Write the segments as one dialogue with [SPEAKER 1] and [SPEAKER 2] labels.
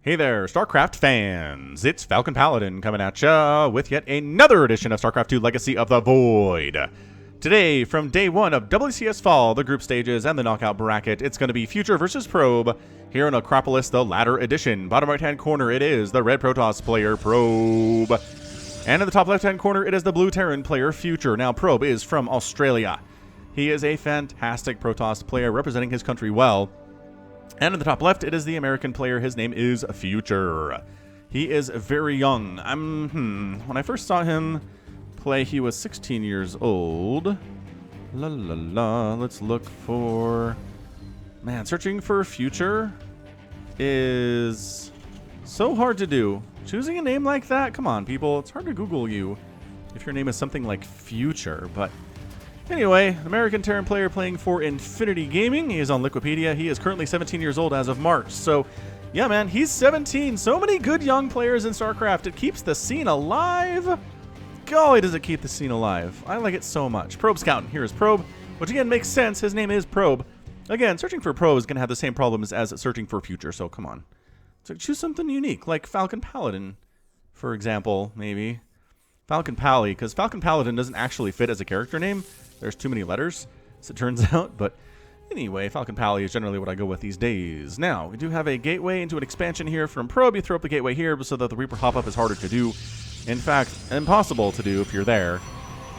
[SPEAKER 1] Hey there, StarCraft fans! It's Falcon Paladin coming at ya with yet another edition of StarCraft 2 Legacy of the Void. Today, from day one of WCS Fall, the group stages, and the knockout bracket, it's going to be Future versus Probe here in Acropolis, the latter edition. Bottom right-hand corner, it is the red Protoss player, Probe. And in the top left-hand corner, it is the blue Terran player, Future. Now, Probe is from Australia. He is a fantastic Protoss player representing his country well. And in the top left, it is the American player. His name is Future. He is very young. When I first saw him play, he was 16 years old. La la la. Let's look for... Man, searching for Future is so hard to do. Choosing a name like that? Come on, people. It's hard to Google you if your name is something like Future, but... Anyway, American Terran player playing for Infinity Gaming. He is on Wikipedia. He is currently 17 years old as of March. So, yeah, man, he's 17. So many good young players in StarCraft. It keeps the scene alive. Golly, does it keep the scene alive. I like it so much. Probe Scouting. Here is Probe, which again makes sense. His name is Probe. Again, searching for Probe is going to have the same problems as searching for Future, so come on. So choose something unique, like Falcon Paladin, for example, maybe. Falcon Pally, because Falcon Paladin doesn't actually fit as a character name. There's too many letters, as it turns out. But anyway, Falcon Pally is generally what I go with these days. Now, we do have a gateway into an expansion here from Probe. You throw up the gateway here so that the Reaper hop-up is harder to do. In fact, impossible to do if you're there.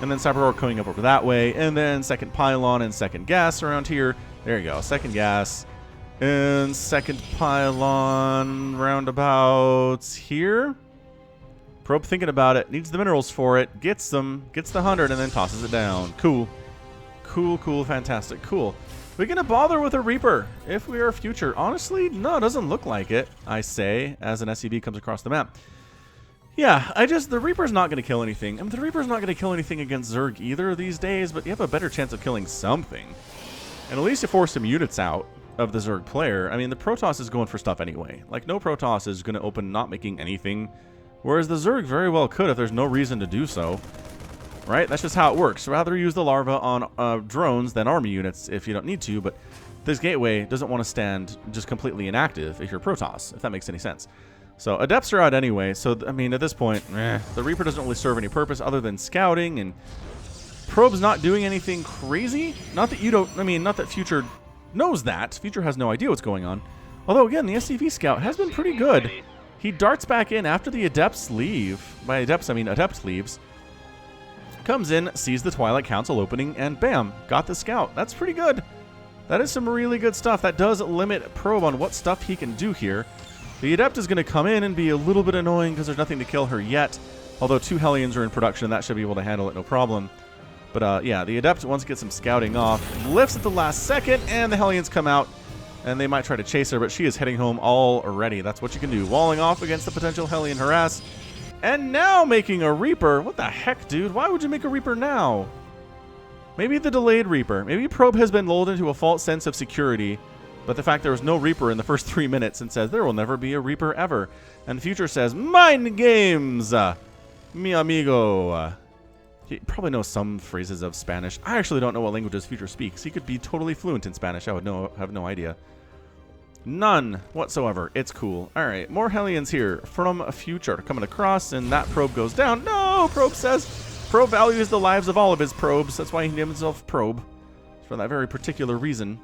[SPEAKER 1] And then Cyberorc coming up over that way. And then second pylon and second gas around here. There you go, second gas. And second pylon roundabouts here. Probe thinking about it, needs the minerals for it, gets them, gets the 100, and then tosses it down. Cool. Cool, cool, fantastic, cool. We're going to bother with a Reaper if we are Future. Honestly, no, it doesn't look like it, I say, as an SCV comes across the map. Yeah, the Reaper's not going to kill anything. I mean, the Reaper's not going to kill anything against Zerg either these days, but you have a better chance of killing something. And at least you force some units out of the Zerg player. I mean, the Protoss is going for stuff anyway. Like, no Protoss is going to open not making anything. Whereas the Zerg very well could if there's no reason to do so. Right? That's just how it works. Rather use the larva on drones than army units if you don't need to, but this gateway doesn't want to stand just completely inactive if you're Protoss, if that makes any sense. So Adepts are out anyway, so I mean at this point, the Reaper doesn't really serve any purpose other than scouting, and Probe's not doing anything crazy. Not that you don't, I mean, not that Future knows that. Future has no idea what's going on. Although again, the SCV scout has been pretty good. He darts back in after the Adepts leave. By Adepts, I mean Adept leaves. Comes in, sees the Twilight Council opening, and bam, got the scout. That's pretty good. That is some really good stuff. That does limit Probe on what stuff he can do here. The Adept is going to come in and be a little bit annoying because there's nothing to kill her yet. Although 2 Hellions are in production, and that should be able to handle it no problem. But yeah, the Adept wants to get some scouting off. Lifts at the last second, and the Hellions come out. And they might try to chase her, but she is heading home already. That's what you can do. Walling off against the potential Hellion harass. And now making a Reaper. What the heck, dude? Why would you make a Reaper now? Maybe the delayed Reaper. Maybe Probe has been lulled into a false sense of security. But the fact there was no Reaper in the first 3 minutes and says, there will never be a Reaper ever. And the Future says, mind games, mi amigo. He probably knows some phrases of Spanish. I actually don't know what languages Future speaks. He could be totally fluent in Spanish. I would have no idea. None whatsoever. It's cool. All right, more Hellions here from Future coming across, and that Probe goes down. No, Probe says. Probe values the lives of all of his probes. That's why he named himself Probe. For that very particular reason.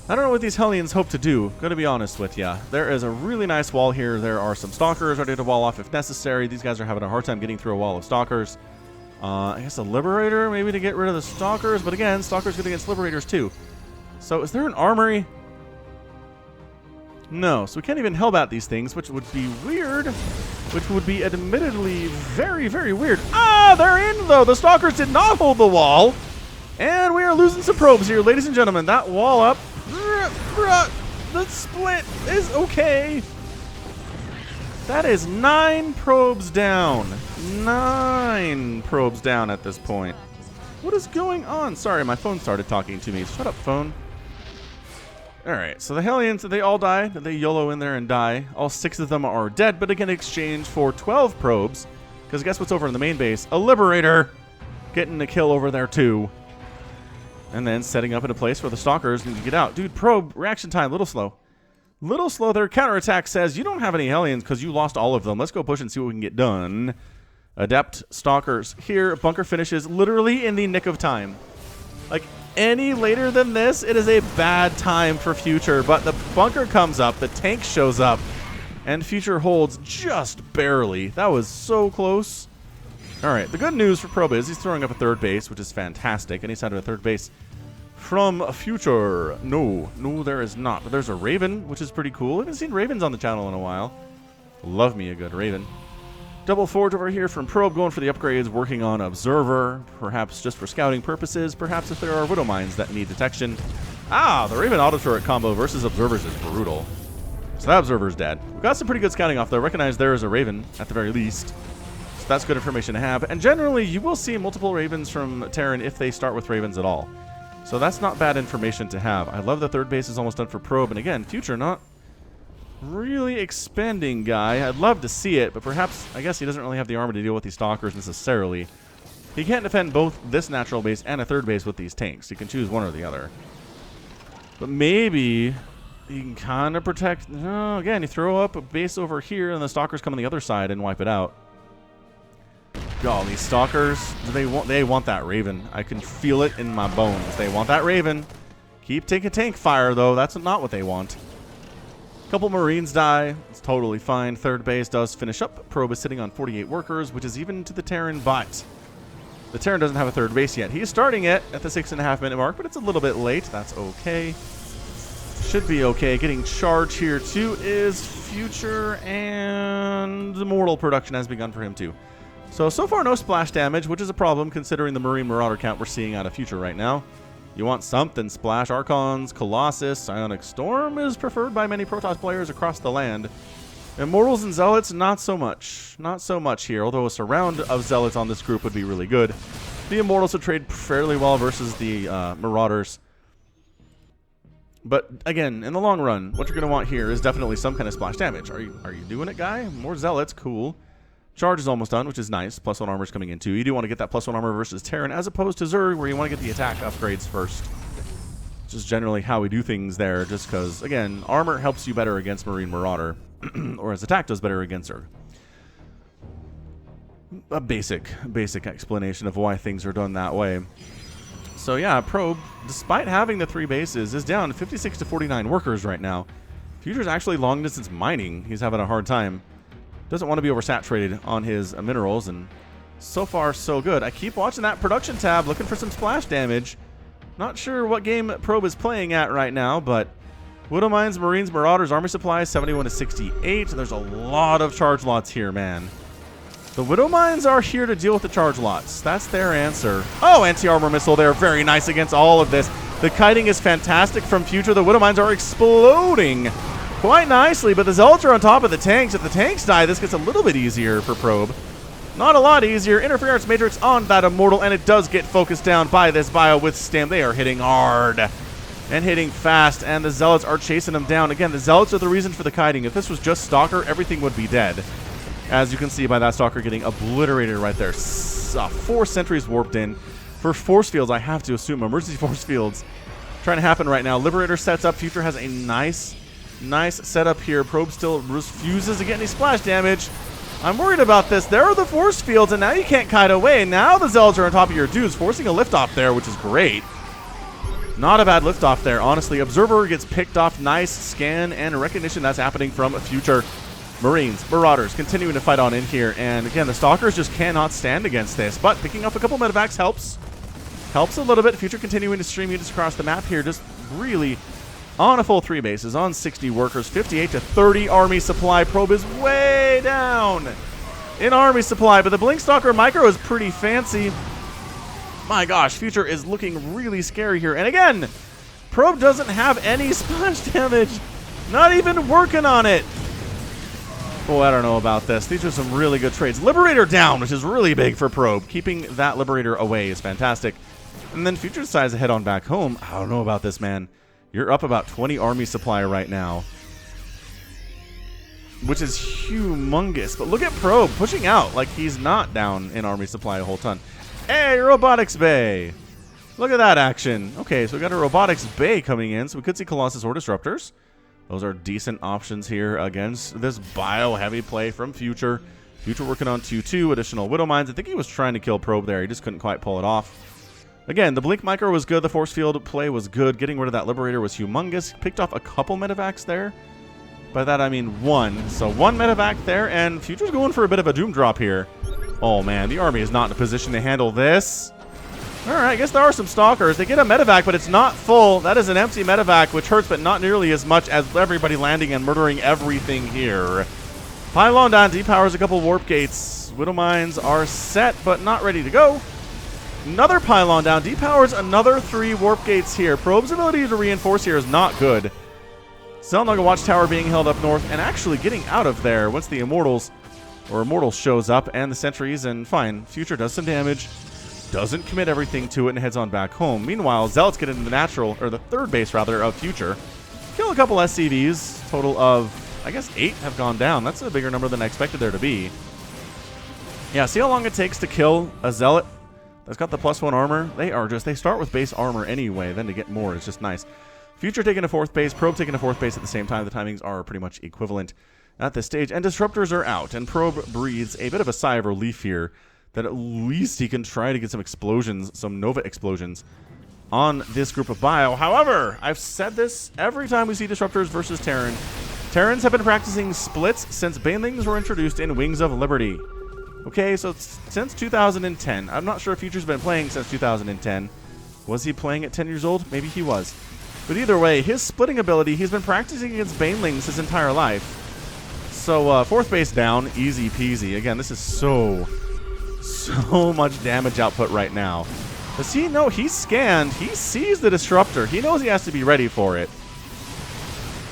[SPEAKER 1] I don't know what these Hellions hope to do, gonna be honest with ya. There is a really nice wall here. There are some Stalkers ready to wall off if necessary. These guys are having a hard time getting through a wall of Stalkers. I guess a Liberator, maybe to get rid of the Stalkers, but again, Stalkers good against Liberators too. So is there an armory? No, so we can't even Hellbat these things, which would be weird. Which would be admittedly very, very weird. Ah, they're in though! The Stalkers did not hold the wall! And we are losing some probes here, ladies and gentlemen. That wall up. The split is okay. That is 9 probes down. 9 probes down at this point. What is going on? Sorry, my phone started talking to me. Shut up, phone. Alright, so the Hellions, they all die. They YOLO in there and die. All 6 of them are dead, but again, exchange for 12 probes. Because guess what's over in the main base? A Liberator getting a kill over there too. And then setting up in a place where the Stalkers need to get out. Dude, Probe, reaction time, a little slow. Little slow there. Counterattack says, you don't have any Hellions because you lost all of them. Let's go push and see what we can get done. Adept Stalkers here. Bunker finishes literally in the nick of time. Like, any later than this, it is a bad time for Future. But the bunker comes up, the tank shows up, and Future holds just barely. That was so close. All right, the good news for Probe is he's throwing up a third base, which is fantastic. Any side of a third base from Future? No, there is not. But there's a Raven, which is pretty cool. I haven't seen Ravens on the channel in a while. Love me a good Raven. Double Forge over here from Probe, going for the upgrades, working on Observer, perhaps just for scouting purposes, perhaps if there are Widow Mines that need detection. Ah, the Raven auto turret combo versus Observers is brutal. So that Observer's dead. We've got some pretty good scouting off, though. Recognize there is a Raven, at the very least. So that's good information to have. And generally, you will see multiple Ravens from Terran if they start with Ravens at all. So that's not bad information to have. I love the third base is almost done for Probe. And again, Future not really expanding guy. I'd love to see it, but perhaps, I guess he doesn't really have the armor to deal with these Stalkers necessarily. He can't defend both this natural base and a third base with these tanks. He can choose one or the other. But maybe he can kind of protect... No, again, you throw up a base over here, and the Stalkers come on the other side and wipe it out. God, these Stalkers, they want that Raven. I can feel it in my bones. They want that Raven. Keep taking tank fire, though. That's not what they want. Couple Marines die. It's totally fine. Third base does finish up. Probe is sitting on 48 workers, which is even to the Terran, but the Terran doesn't have a third base yet. He's starting it at the 6.5 minute mark, but it's a little bit late. That's okay. Should be okay. Getting charged here, too, is Future, and the Mortal production has begun for him, too. So far, no splash damage, which is a problem considering the Marine Marauder count we're seeing out of Future right now. You want something splash. Archons, Colossus, Psionic Storm is preferred by many Protoss players across the land. Immortals and Zealots, not so much. Not so much here, although a surround of Zealots on this group would be really good. The Immortals would trade fairly well versus the Marauders. But again, in the long run, what you're going to want here is definitely some kind of splash damage. Are you doing it, guy? More Zealots, cool. Charge is almost done, which is nice. +1 armor is coming in too. You do want to get that +1 armor versus Terran, as opposed to Zerg, where you want to get the attack upgrades first. Just generally how we do things there, just because, again, armor helps you better against Marine Marauder, whereas attack does better against Zerg. A basic explanation of why things are done that way. So yeah, Probe, despite having the 3 bases, is down 56 to 49 workers right now. Future's actually long distance mining. He's having a hard time. Doesn't want to be oversaturated on his minerals, and so far, so good. I keep watching that production tab, looking for some splash damage. Not sure what game Probe is playing at right now, but Widow Mines, Marines, Marauders, Army Supplies, 71 to 68. There's a lot of charge lots here, man. The Widow Mines are here to deal with the charge lots. That's their answer. Oh, anti-armor missile there. Very nice against all of this. The kiting is fantastic from Future. The Widow Mines are exploding quite nicely, but the Zealots are on top of the tanks. If the tanks die, this gets a little bit easier for Probe. Not a lot easier. Interference Matrix on that Immortal, and it does get focused down by this Bio with Stam. They are hitting hard and hitting fast, and the Zealots are chasing them down. Again, the Zealots are the reason for the kiting. If this was just Stalker, everything would be dead. As you can see by that Stalker getting obliterated right there. 4 sentries warped in. For force fields, I have to assume emergency force fields trying to happen right now. Liberator sets up. Future has a nice setup here. Probe still refuses to get any splash damage. I'm worried about this. There are the force fields, and now you can't kite away. Now the Zealots are on top of your dudes, forcing a liftoff there, which is great. Not a bad liftoff there, honestly. Observer gets picked off. Nice scan and recognition that's happening from Future. Marines, Marauders continuing to fight on in here. And again, the Stalkers just cannot stand against this. But picking up a couple medevacs helps. Helps a little bit. Future continuing to stream units across the map here. Just really on a full 3 bases, on 60 workers, 58 to 30 army supply. Probe is way down in army supply, but the Blink Stalker Micro is pretty fancy. My gosh, Future is looking really scary here. And again, Probe doesn't have any splash damage. Not even working on it. Boy, I don't know about this. These are some really good trades. Liberator down, which is really big for Probe. Keeping that Liberator away is fantastic. And then Future decides to head on back home. I don't know about this, man. You're up about 20 army supply right now, which is humongous. But look at Probe pushing out like he's not down in army supply a whole ton. Hey, Robotics Bay. Look at that action. Okay, so we got a Robotics Bay coming in, so we could see Colossus or Disruptors. Those are decent options here against this bio-heavy play from Future. Future working on 2-2, additional Widow Mines. I think he was trying to kill Probe there. He just couldn't quite pull it off. Again, the Blink Micro was good. The Force Field play was good. Getting rid of that Liberator was humongous. Picked off a couple medevacs there. By that, I mean one. So one medevac there, and Future's going for a bit of a doom drop here. Oh, man, the army is not in a position to handle this. All right, I guess there are some Stalkers. They get a medevac, but it's not full. That is an empty medevac, which hurts, but not nearly as much as everybody landing and murdering everything here. Pylon down, depowers a couple warp gates. Widow Mines are set, but not ready to go. Another pylon down, depowers another 3 warp gates here. Probe's ability to reinforce here is not good. Xel'Naga Watchtower being held up north and actually getting out of there once the Immortals shows up and the sentries, and fine. Future does some damage. Doesn't commit everything to it and heads on back home. Meanwhile, Zealots get into the third base rather of Future. Kill a couple SCVs. Total of, I guess, 8 have gone down. That's a bigger number than I expected there to be. Yeah, see how long it takes to kill a Zealot that's got the +1 armor? They start with base armor anyway, then to get more, it's just nice. Future taking a 4th base, Probe taking a 4th base at the same time. The timings are pretty much equivalent at this stage. And Disruptors are out, and Probe breathes a bit of a sigh of relief here, that at least he can try to get some explosions, some Nova explosions, on this group of bio. However, I've said this every time we see Disruptors versus Terran. Terrans have been practicing splits since Banelings were introduced in Wings of Liberty. Okay, so since 2010. I'm not sure if Future's been playing since 2010. Was he playing at 10 years old? Maybe he was. But either way, his splitting ability, he's been practicing against Banelings his entire life. So, 4th base down, easy peasy. Again, this is so much damage output right now. Does he know? He's scanned. He sees the Disruptor. He knows he has to be ready for it.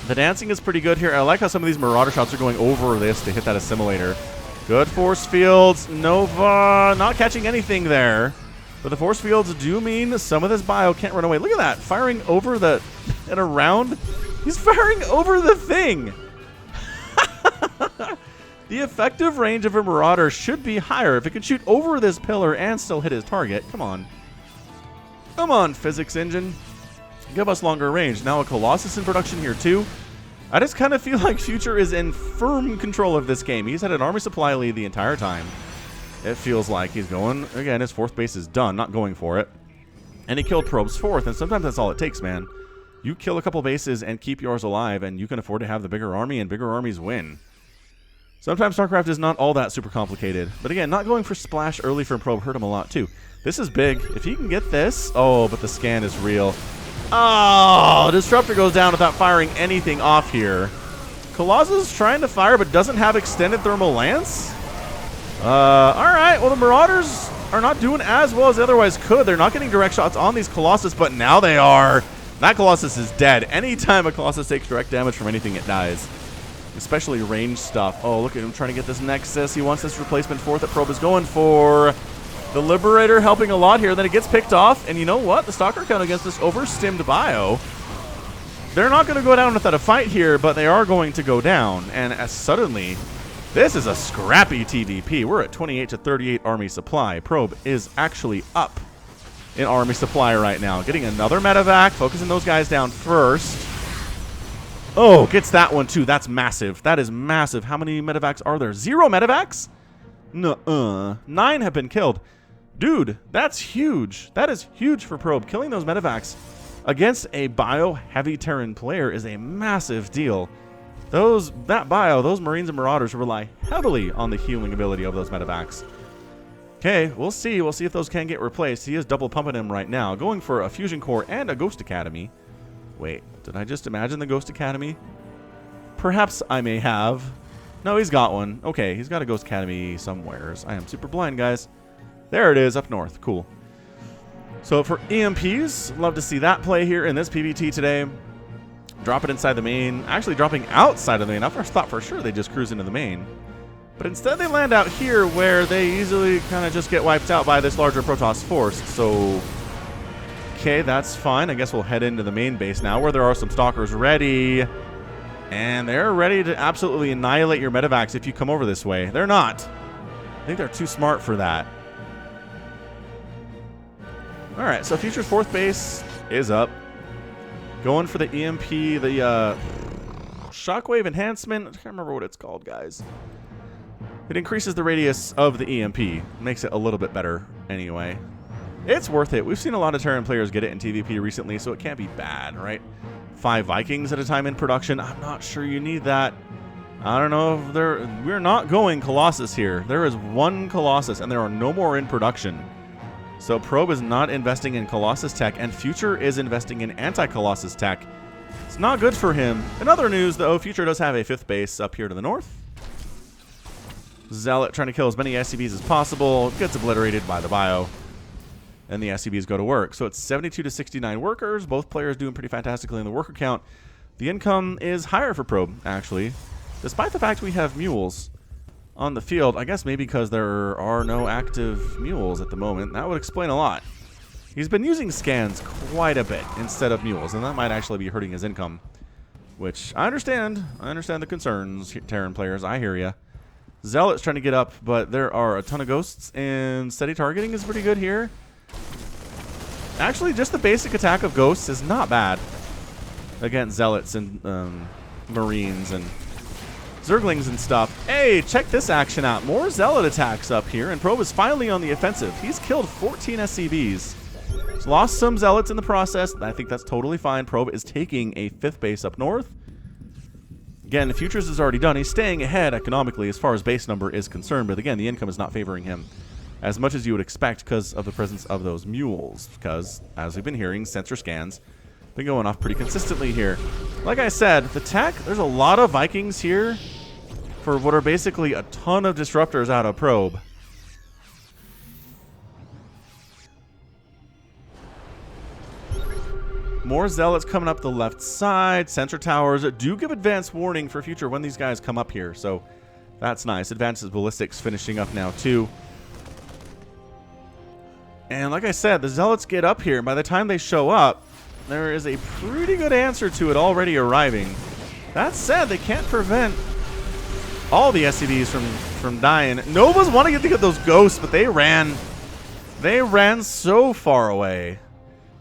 [SPEAKER 1] The dancing is pretty good here. I like how some of these Marauder shots are going over this to hit that Assimilator. Good force fields. Nova not catching anything there. But the force fields do mean some of this bio can't run away. Look at that. Firing over the... and around. He's firing over the thing. The effective range of a Marauder should be higher. If it can shoot over this pillar and still hit his target. Come on. Come on, physics engine. Give us longer range. Now a Colossus in production here too. I just kind of feel like Future is in firm control of this game. He's had an army supply lead the entire time. It feels like he's going. Again, his 4th base is done. Not going for it. And he killed Probe's 4th. And sometimes that's all it takes, man. You kill a couple bases and keep yours alive, and you can afford to have the bigger army, and bigger armies win. Sometimes StarCraft is not all that super complicated. But again, not going for splash early from Probe hurt him a lot too. This is big. If he can get this... Oh, but the scan is real. Oh, Disruptor goes down without firing anything off here. Colossus is trying to fire but doesn't have extended thermal lance? Alright, well the Marauders are not doing as well as they otherwise could. They're not getting direct shots on these Colossus, but now they are. That Colossus is dead. Anytime a Colossus takes direct damage from anything, it dies. Especially range stuff. Oh, look at him trying to get this Nexus. He wants this replacement 4th that Probe is going for. The Liberator helping a lot here. Then it gets picked off. And you know what? The Stalker count against this overstimmed bio. They're not going to go down without a fight here, but they are going to go down. And as suddenly, this is a scrappy TVP. We're at 28 to 38 army supply. Probe is actually up in army supply right now. Getting another medevac. Focusing those guys down first. Oh, gets that one too. That's massive. That is massive. How many medevacs are there? 0 medevacs? Nuh-uh. 9 have been killed. Dude, that's huge. That is huge for Probe. Killing those medevacs against a bio-heavy Terran player is a massive deal. That bio, those Marines and Marauders rely heavily on the healing ability of those medevacs. Okay, we'll see. We'll see if those can get replaced. He is double pumping him right now. Going for a Fusion Core and a Ghost Academy. Wait, did I just imagine the Ghost Academy? Perhaps I may have. No, he's got one. Okay, he's got a Ghost Academy somewheres. I am super blind, guys. There it is, up north. Cool. So for EMPs, love to see that play here in this PvT today. Drop it inside the main. Actually dropping outside of the main. I first thought for sure they just cruise into the main. But instead they land out here where they easily kind of just get wiped out by this larger Protoss force. So... okay, that's fine. I guess we'll head into the main base now where there are some Stalkers ready. And they're ready to absolutely annihilate your medevacs if you come over this way. They're not. I think they're too smart for that. Alright, so Future's 4th base is up. Going for the EMP, the shockwave enhancement. I can't remember what it's called, guys. It increases the radius of the EMP. Makes it a little bit better anyway. It's worth it. We've seen a lot of Terran players get it in TVP recently, so it can't be bad, right? 5 Vikings at a time in production. I'm not sure you need that. I don't know if we're not going Colossus here. There is 1 Colossus, and there are no more in production. So Probe is not investing in Colossus tech, and Future is investing in anti-Colossus tech. It's not good for him. In other news, though, Future does have a 5th base up here to the north. Zealot trying to kill as many SCVs as possible. Gets obliterated by the bio. And the SCVs go to work. So it's 72 to 69 workers. Both players doing pretty fantastically in the worker count. The income is higher for Probe, actually. Despite the fact we have mules on the field. I guess maybe because there are no active mules at the moment. That would explain a lot. He's been using scans quite a bit instead of mules. And that might actually be hurting his income. Which I understand. I understand the concerns, Terran players. I hear ya. Zealot's trying to get up, but there are a ton of ghosts. And steady targeting is pretty good here. Actually, just the basic attack of ghosts is not bad against Zealots and Marines and Zerglings and stuff. Hey, check this action out. More Zealot attacks up here, and Probe is finally on the offensive. He's killed 14 SCVs. He's lost some Zealots in the process. I think that's totally fine. Probe is taking a 5th base up north. Again, the Futures is already done. He's staying ahead economically as far as base number is concerned, but again, the income is not favoring him as much as you would expect because of the presence of those mules. Because, as we've been hearing, sensor scans been going off pretty consistently here. Like I said, the tech, there's a lot of Vikings here for what are basically a ton of disruptors out of Probe. More Zealots coming up the left side. Sensor towers do give advance warning for Future when these guys come up here, so that's nice. Advanced ballistics finishing up now too. And like I said, the Zealots get up here, and by the time they show up, there is a pretty good answer to it already arriving. That said, they can't prevent all the SCVs from dying. Novas want to get those ghosts, but they ran so far away.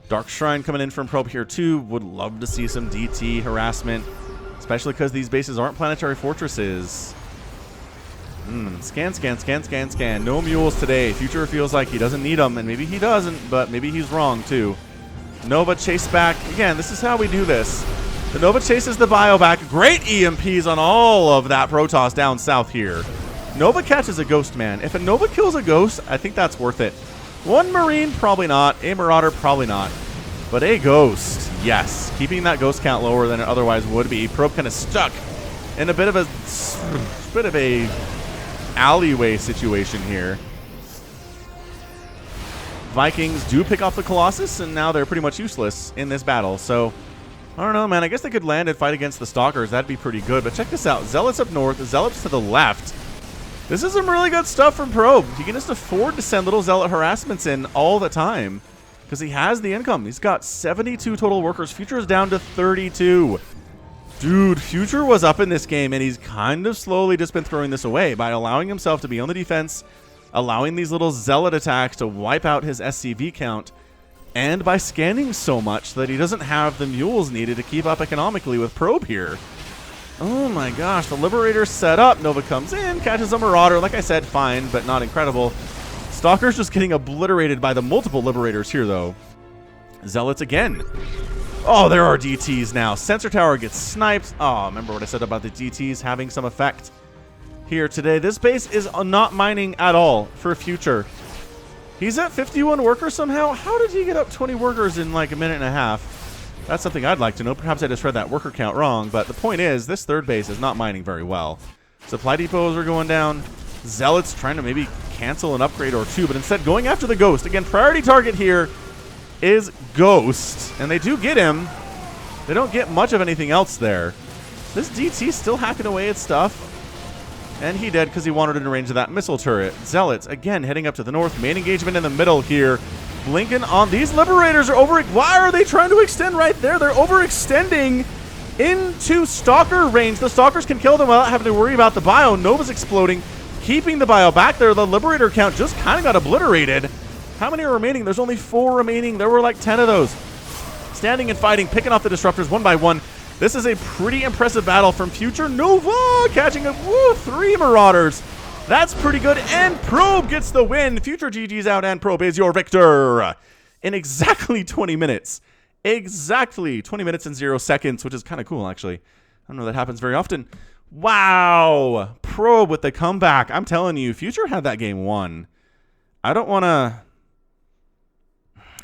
[SPEAKER 1] Dark Shrine coming in from Probe here too. Would love to see some DT harassment, especially because these bases aren't planetary fortresses. Scan, scan, scan, scan, scan. No mules today. Future feels like he doesn't need them, and maybe he doesn't, but maybe he's wrong too. Nova chase back. Again, this is how we do this. The Nova chases the bio back. Great EMPs on all of that Protoss down south here. Nova catches a ghost, man. If a Nova kills a ghost, I think that's worth it. 1 Marine, probably not. A Marauder, probably not. But a ghost, yes. Keeping that ghost count lower than it otherwise would be. Probe kind of stuck in a bit of a alleyway situation here. Vikings do pick off the Colossus, and now they're pretty much useless in this battle. So, I don't know, man. I guess they could land and fight against the Stalkers. That'd be pretty good. But check this out. Zealots up north, Zealots to the left. This is some really good stuff from Probe. He can just afford to send little Zealot harassments in all the time because he has the income. He's got 72 total workers. Future is down to 32. Dude, Future was up in this game, and he's kind of slowly just been throwing this away by allowing himself to be on the defense, allowing these little Zealot attacks to wipe out his SCV count, and by scanning so much that he doesn't have the mules needed to keep up economically with Probe here. Oh my gosh, the Liberator's set up. Nova comes in, catches a Marauder. Like I said, fine, but not incredible. Stalker's just getting obliterated by the multiple Liberators here, though. Zealots again. Oh, there are DTs now. Sensor tower gets sniped. Oh, remember what I said about the DTs having some effect here today. This base is not mining at all for Future. He's at 51 workers somehow. How did he get up 20 workers in like a minute and a half? That's something I'd like to know. Perhaps I just read that worker count wrong, but the point is, this third base is not mining very well. Supply depots are going down. Zealots trying to maybe cancel an upgrade or two, but instead going after the Ghost. Again, priority target here is Ghost, and they do get him. They don't get much of anything else there. This DT's still hacking away at stuff, and he dead because he wandered in range of that missile turret. Zealots, again, heading up to the north. Main engagement in the middle here. Blinking on these Liberators are over. Why are they trying to extend right there? They're overextending into Stalker range. The Stalkers can kill them without having to worry about the bio. Nova's exploding, keeping the bio back there. The Liberator count just kind of got obliterated. How many are remaining? There's only 4 remaining. There were like 10 of those. Standing and fighting, picking off the Disruptors one by one. This is a pretty impressive battle from Future Nova, catching a 3 Marauders. That's pretty good, and Probe gets the win. Future GG's out, and Probe is your victor in exactly 20 minutes. Exactly 20 minutes and 0 seconds, which is kind of cool, actually. I don't know that happens very often. Wow. Probe with the comeback. I'm telling you, Future had that game won. I don't want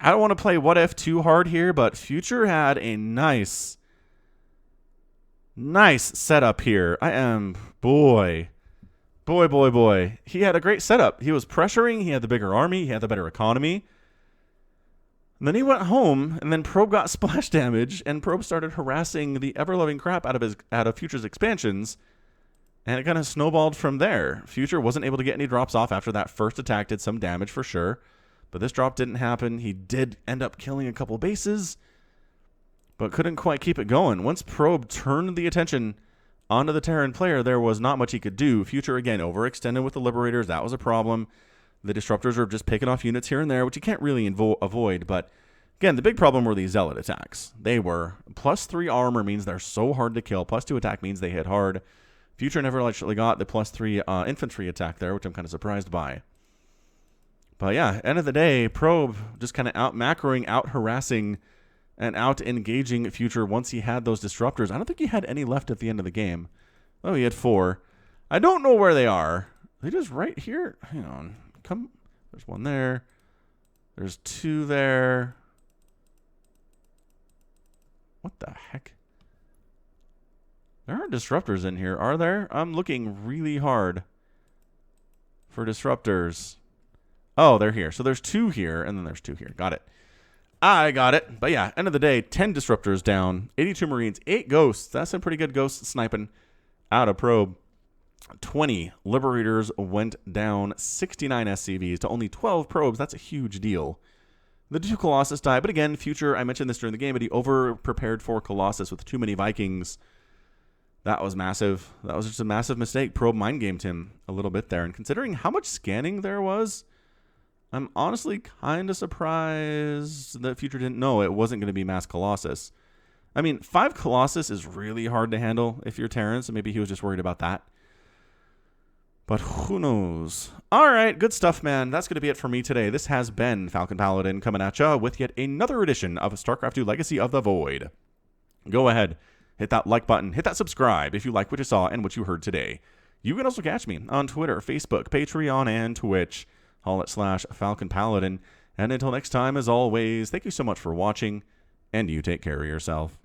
[SPEAKER 1] to play what if too hard here, but Future had a nice setup here. Boy. He had a great setup. He was pressuring. He had the bigger army. He had the better economy. And then he went home, and then Probe got splash damage, and Probe started harassing the ever-loving crap out of Future's expansions, and it kind of snowballed from there. Future wasn't able to get any drops off after that first attack, did some damage for sure, but this drop didn't happen. He did end up killing a couple bases, but couldn't quite keep it going. Once Probe turned the attention onto the Terran player, there was not much he could do. Future, again, overextended with the Liberators. That was a problem. The Disruptors are just picking off units here and there, which you can't really avoid. But, again, the big problem were these Zealot attacks. They were +3 armor means they're so hard to kill. +2 attack means they hit hard. Future never actually got the +3 infantry attack there, which I'm kind of surprised by. But, yeah, end of the day, Probe just kind of out-macroing, out-harassing, and out-engaging Future once he had those Disruptors. I don't think he had any left at the end of the game. Oh, he had 4. I don't know where they are. They just right here? Hang on. There's 1 there. There's 2 there. What the heck? There aren't Disruptors in here, are there? I'm looking really hard for Disruptors. Oh, they're here. So there's 2 here, and then there's 2 here. Got it. I got it. But yeah, end of the day, 10 Disruptors down, 82 Marines, 8 Ghosts. That's some pretty good Ghost sniping out of Probe. 20 Liberators went down, 69 SCVs to only 12 Probes. That's a huge deal. The 2 Colossus died, but again, Future, I mentioned this during the game, but he over-prepared for Colossus with too many Vikings. That was massive. That was just a massive mistake. Probe mind-gamed him a little bit there, and considering how much scanning there was, I'm honestly kind of surprised that Future didn't know it wasn't going to be mass Colossus. I mean, 5 Colossus is really hard to handle if you're Terran, so maybe he was just worried about that. But who knows? All right, good stuff, man. That's going to be it for me today. This has been Falcon Paladin coming at ya with yet another edition of StarCraft II Legacy of the Void. Go ahead, hit that like button, hit that subscribe if you like what you saw and what you heard today. You can also catch me on Twitter, Facebook, Patreon, and Twitch. All at /Falcon Paladin. And until next time, as always, thank you so much for watching, and you take care of yourself.